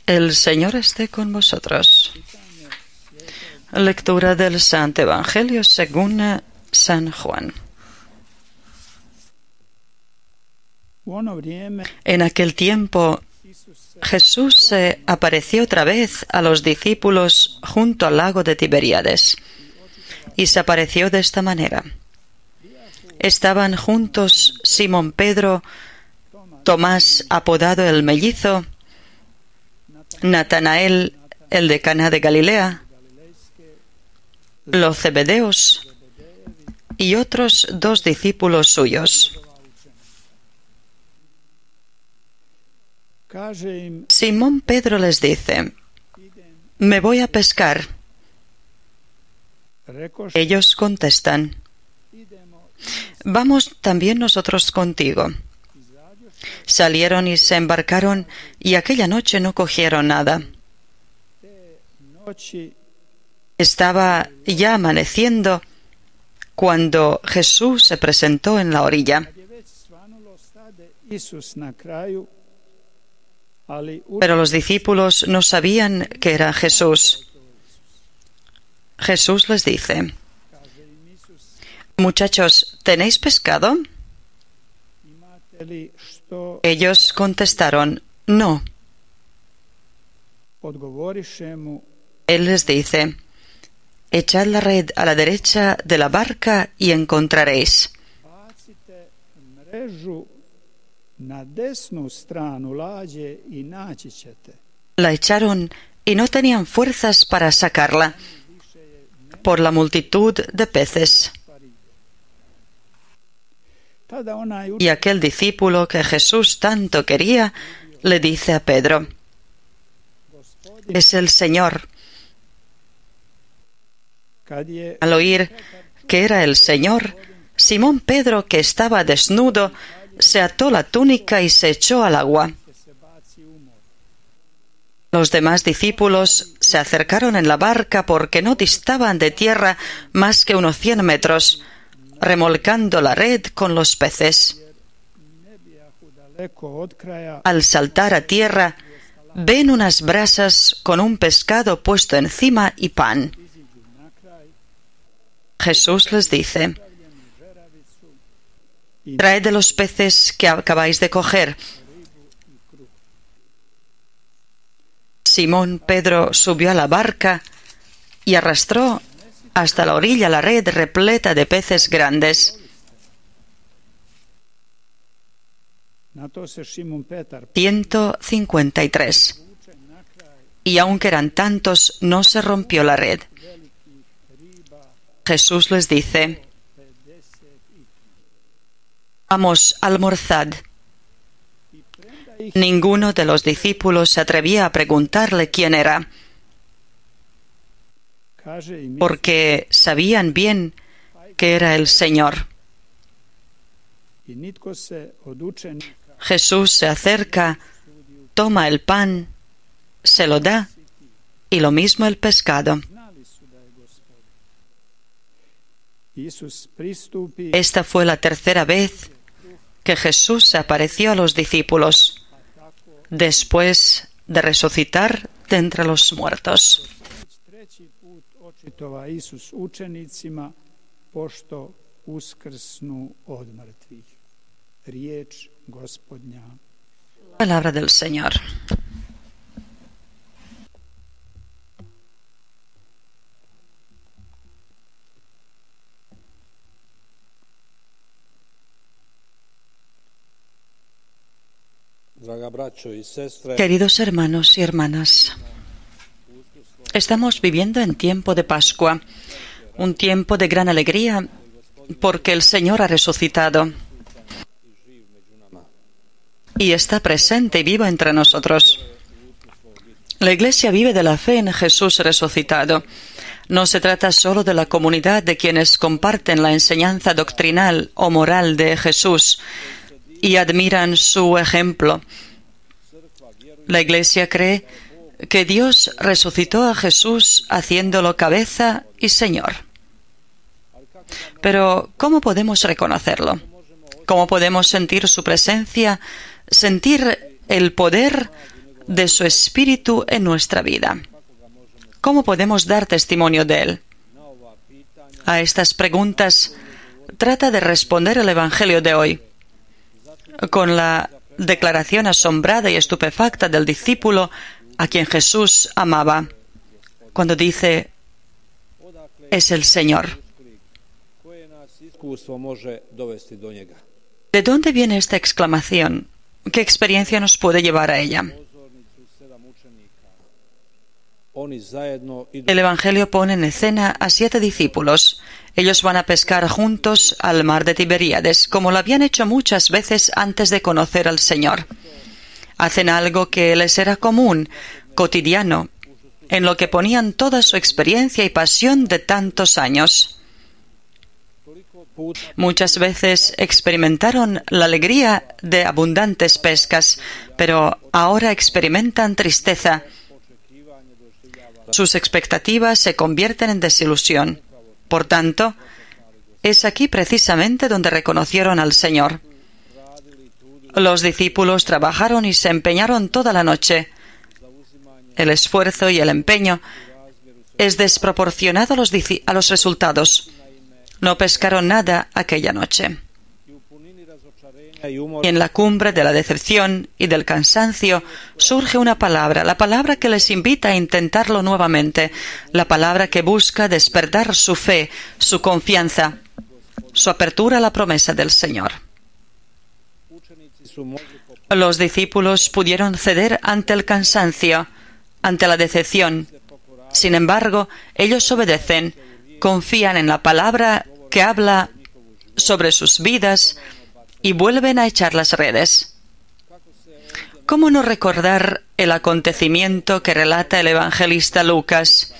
El Señor esté con vosotros. Lectura del Santo Evangelio según San Juan. En aquel tiempo, Jesús se apareció otra vez a los discípulos junto al lago de Tiberíades, y se apareció de esta manera. Estaban juntos Simón Pedro, Tomás apodado el Mellizo, Natanael el de Caná de Galilea, los Zebedeos y otros 2 discípulos suyos. Simón Pedro les dice: «Me voy a pescar». Ellos contestan: «Vamos también nosotros contigo». Salieron y se embarcaron, y aquella noche no cogieron nada. Estaba ya amaneciendo cuando Jesús se presentó en la orilla. Pero los discípulos no sabían que era Jesús. Jesús les dice: «Muchachos, ¿tenéis pescado?». Ellos contestaron: «No». Él les dice: «Echad la red a la derecha de la barca y encontraréis». La echaron y no tenían fuerzas para sacarla por la multitud de peces. Y aquel discípulo que Jesús tanto quería le dice a Pedro: «Es el Señor». Al oír que era el Señor, Simón Pedro, que estaba desnudo, se ató la túnica y se echó al agua. Los demás discípulos se acercaron en la barca porque no distaban de tierra más que unos 100 metros, remolcando la red con los peces. Al saltar a tierra, ven unas brasas con un pescado puesto encima y pan. Jesús les dice: «Traed de los peces que acabáis de coger». Simón Pedro subió a la barca y arrastró hasta la orilla la red repleta de peces grandes. 153. Y aunque eran tantos, no se rompió la red. Jesús les dice: «Vamos, almorzad». Ninguno de los discípulos se atrevía a preguntarle quién era, porque sabían bien que era el Señor. Jesús se acerca, toma el pan, se lo da, y lo mismo el pescado. Esta fue la tercera vez que Jesús se apareció a los discípulos, después de resucitar de entre los muertos. Palabra del Señor. Queridos hermanos y hermanas, estamos viviendo en tiempo de Pascua, un tiempo de gran alegría porque el Señor ha resucitado y está presente y vivo entre nosotros. La Iglesia vive de la fe en Jesús resucitado. No se trata solo de la comunidad de quienes comparten la enseñanza doctrinal o moral de Jesús y admiran su ejemplo. La Iglesia cree que Dios resucitó a Jesús haciéndolo cabeza y Señor. Pero, ¿cómo podemos reconocerlo? ¿Cómo podemos sentir su presencia, sentir el poder de su Espíritu en nuestra vida. ¿Cómo podemos dar testimonio de Él? A estas preguntas trata de responder el Evangelio de hoy, con la declaración asombrada y estupefacta del discípulo a quien Jesús amaba, cuando dice: es el Señor. ¿De dónde viene esta exclamación? ¿Qué experiencia nos puede llevar a ella? El Evangelio pone en escena a 7 discípulos. Ellos van a pescar juntos al mar de Tiberíades, como lo habían hecho muchas veces antes de conocer al Señor. Hacen algo que les era común, cotidiano, en lo que ponían toda su experiencia y pasión de tantos años. Muchas veces experimentaron la alegría de abundantes pescas, pero ahora experimentan tristeza. Sus expectativas se convierten en desilusión. Por tanto, es aquí precisamente donde reconocieron al Señor. Los discípulos trabajaron y se empeñaron toda la noche. El esfuerzo y el empeño es desproporcionado a los resultados. No pescaron nada aquella noche. Y en la cumbre de la decepción y del cansancio surge una palabra, la palabra que les invita a intentarlo nuevamente, la palabra que busca despertar su fe, su confianza, su apertura a la promesa del Señor. Los discípulos pudieron ceder ante el cansancio, ante la decepción. Sin embargo, ellos obedecen, confían en la palabra que habla sobre sus vidas y vuelven a echar las redes. ¿Cómo no recordar el acontecimiento que relata el evangelista Lucas,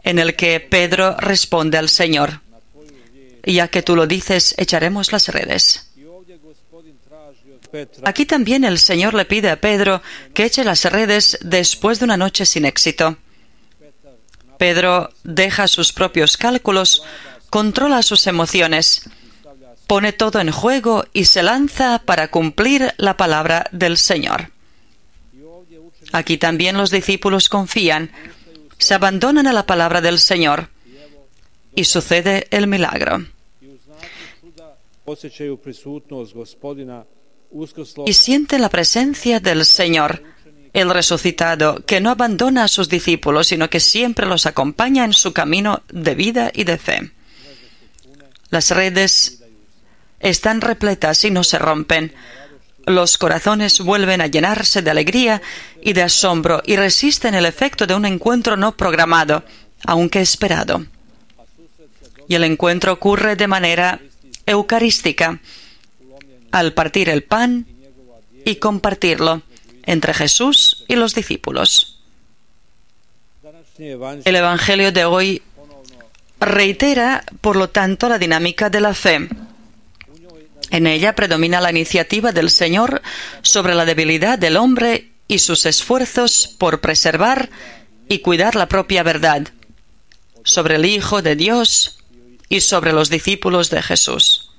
en el que Pedro responde al Señor: ya que tú lo dices, echaremos las redes? Aquí también el Señor le pide a Pedro que eche las redes después de una noche sin éxito. Pedro deja sus propios cálculos, controla sus emociones, pone todo en juego y se lanza para cumplir la palabra del Señor. Aquí también los discípulos confían, se abandonan a la palabra del Señor y sucede el milagro. Y sienten la presencia del Señor, el resucitado, que no abandona a sus discípulos, sino que siempre los acompaña en su camino de vida y de fe. Las redes están repletas y no se rompen. Los corazones vuelven a llenarse de alegría y de asombro y resisten el efecto de un encuentro no programado, aunque esperado. Y el encuentro ocurre de manera eucarística, al partir el pan y compartirlo entre Jesús y los discípulos. El Evangelio de hoy reitera, por lo tanto, la dinámica de la fe. En ella predomina la iniciativa del Señor sobre la debilidad del hombre y sus esfuerzos por preservar y cuidar la propia verdad, sobre el Hijo de Dios y sobre los discípulos de Jesús.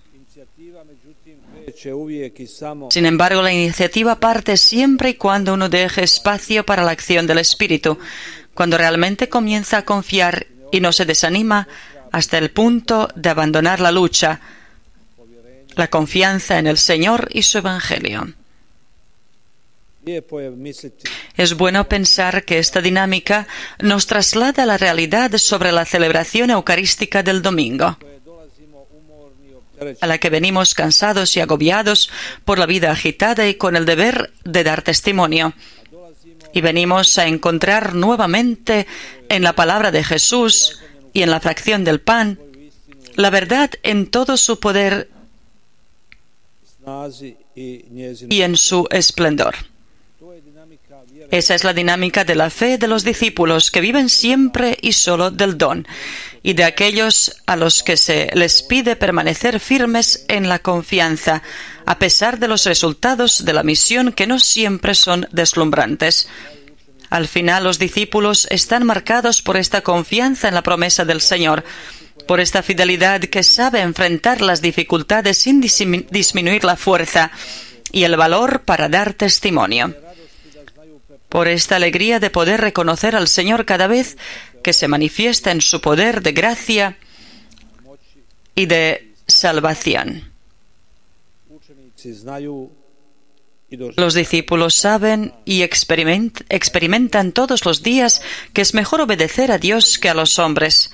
Sin embargo, la iniciativa parte siempre y cuando uno deje espacio para la acción del Espíritu, cuando realmente comienza a confiar y no se desanima hasta el punto de abandonar la lucha, la confianza en el Señor y su Evangelio. Es bueno pensar que esta dinámica nos traslada a la realidad sobre la celebración eucarística del domingo, a la que venimos cansados y agobiados por la vida agitada y con el deber de dar testimonio. Y venimos a encontrar nuevamente en la palabra de Jesús y en la fracción del pan la verdad en todo su poder y en su esplendor. Esa es la dinámica de la fe de los discípulos, que viven siempre y solo del don, y de aquellos a los que se les pide permanecer firmes en la confianza, a pesar de los resultados de la misión que no siempre son deslumbrantes. Al final, los discípulos están marcados por esta confianza en la promesa del Señor, por esta fidelidad que sabe enfrentar las dificultades sin disminuir la fuerza y el valor para dar testimonio. por esta alegría de poder reconocer al Señor cada vez que se manifiesta en su poder de gracia y de salvación. Los discípulos saben y experimentan todos los días que es mejor obedecer a Dios que a los hombres,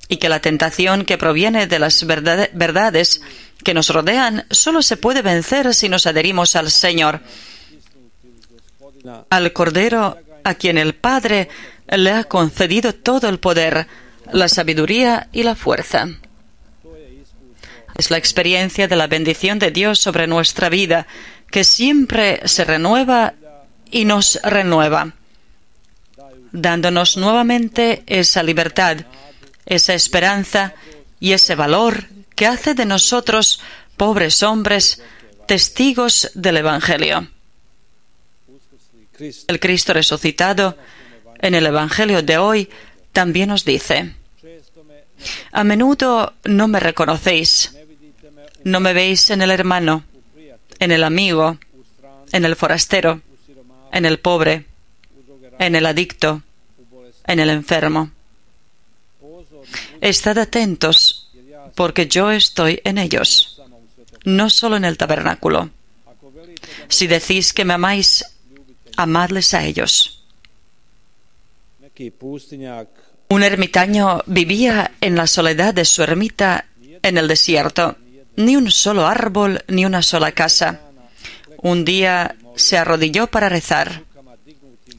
y que la tentación que proviene de las verdades que nos rodean solo se puede vencer si nos adherimos al Señor, al Cordero a quien el Padre le ha concedido todo el poder, la sabiduría y la fuerza. Es la experiencia de la bendición de Dios sobre nuestra vida, que siempre se renueva y nos renueva, dándonos nuevamente esa libertad, esa esperanza y ese valor que hace de nosotros, pobres hombres, testigos del Evangelio. El Cristo resucitado, en el Evangelio de hoy, también nos dice: a menudo no me reconocéis, no me veis en el hermano, en el amigo, en el forastero, en el pobre, en el adicto, en el enfermo. Estad atentos, porque yo estoy en ellos, no solo en el tabernáculo. Si decís que me amáis, amadles a ellos. Un ermitaño vivía en la soledad de su ermita en el desierto. Ni un solo árbol, ni una sola casa. Un día se arrodilló para rezar.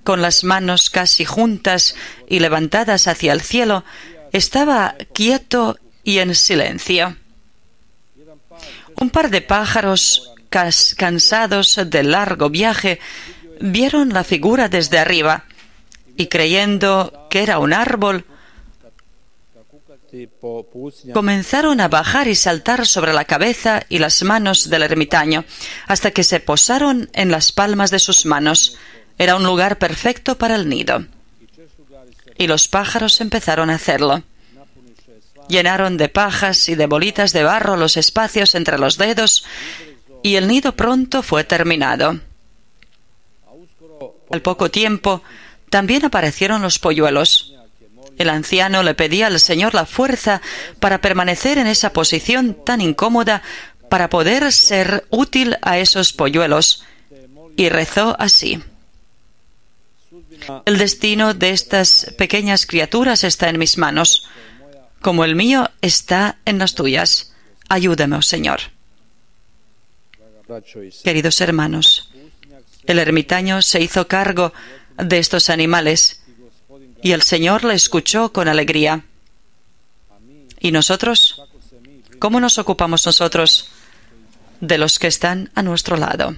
Con las manos casi juntas y levantadas hacia el cielo, estaba quieto y en silencio. Un par de pájaros, cansados del largo viaje, vieron la figura desde arriba y, creyendo que era un árbol, comenzaron a bajar y saltar sobre la cabeza y las manos del ermitaño, hasta que se posaron en las palmas de sus manos. Era un lugar perfecto para el nido. Y los pájaros empezaron a hacerlo. Llenaron de pajas y de bolitas de barro los espacios entre los dedos, y el nido pronto fue terminado. Al poco tiempo, también aparecieron los polluelos. El anciano le pedía al Señor la fuerza para permanecer en esa posición tan incómoda para poder ser útil a esos polluelos, y rezó así: el destino de estas pequeñas criaturas está en mis manos, como el mío está en las tuyas. Ayúdame, oh Señor. Queridos hermanos, el ermitaño se hizo cargo de estos animales, y el Señor le escuchó con alegría. ¿Y nosotros? ¿Cómo nos ocupamos nosotros de los que están a nuestro lado?